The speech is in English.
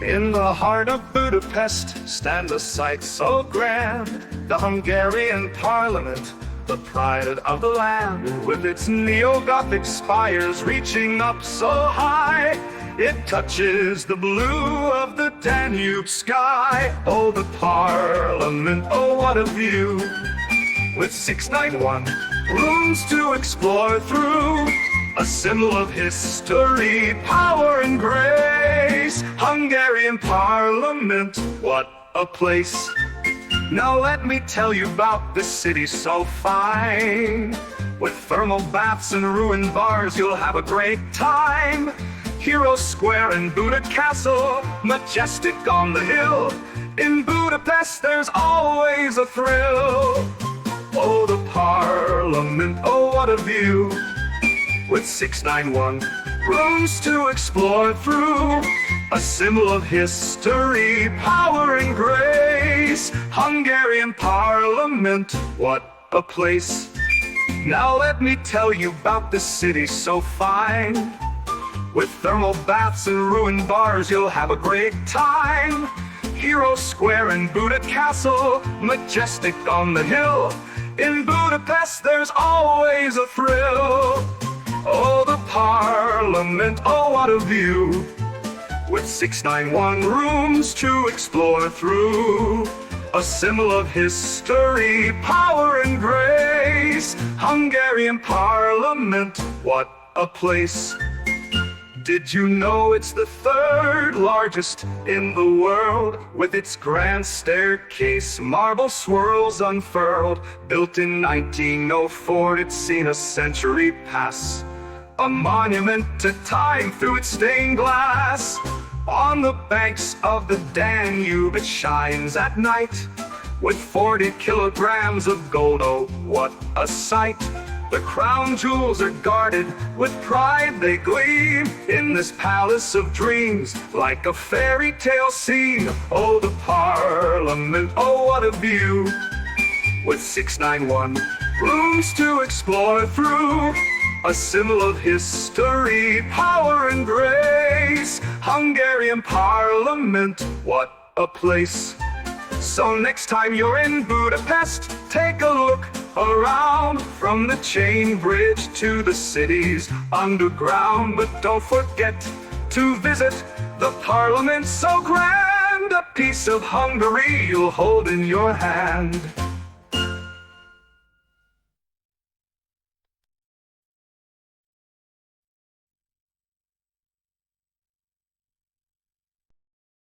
In the heart of Budapest stands a sight so grand, the Hungarian Parliament, the pride of the land. With its neo-Gothic spires reaching up so high, it touches the blue of the Danube sky. Oh, the Parliament, oh, what a view! With 691 rooms to explore through, a symbol of history, power and grace. Hungarian Parliament, what a place. Now let me tell you about this city so fine. With thermal baths and ruined bars, you'll have a great time. Hero Square and Buda Castle, majestic on the hill. In Budapest there's always a thrill. Oh, the Parliament, oh, what a view! With 691 rooms to explore through, a symbol of history, power and grace. Hungarian Parliament, what a place. Now let me tell you about this city so fine. With thermal baths and ruined bars, you'll have a great time. Hero Square and Buda Castle, majestic on the hill. In Budapest there's always a thrill. Oh, the Parliament, oh, what a view! With 691 rooms to explore through, a symbol of history, power and grace. Hungarian Parliament, what a place. Did you know it's the third largest in the world? With its grand staircase, marble swirls unfurled. Built in 1904, it's seen a century pass. A monument to time through its stained glass. On the banks of the Danube it shines at night, with 40 kilograms of gold, oh, what a sight. The crown jewels are guarded, with pride they gleam, in this palace of dreams, like a fairy tale scene. Oh, the Parliament, oh, what a view! With 691 rooms to explore through, a symbol of history, power and grace. Hungarian Parliament, what a place. So next time you're in Budapest, take a look around, from the chain bridge to the city's underground. But don't forget to visit the Parliament so grand, a piece of Hungary you'll hold in your hand.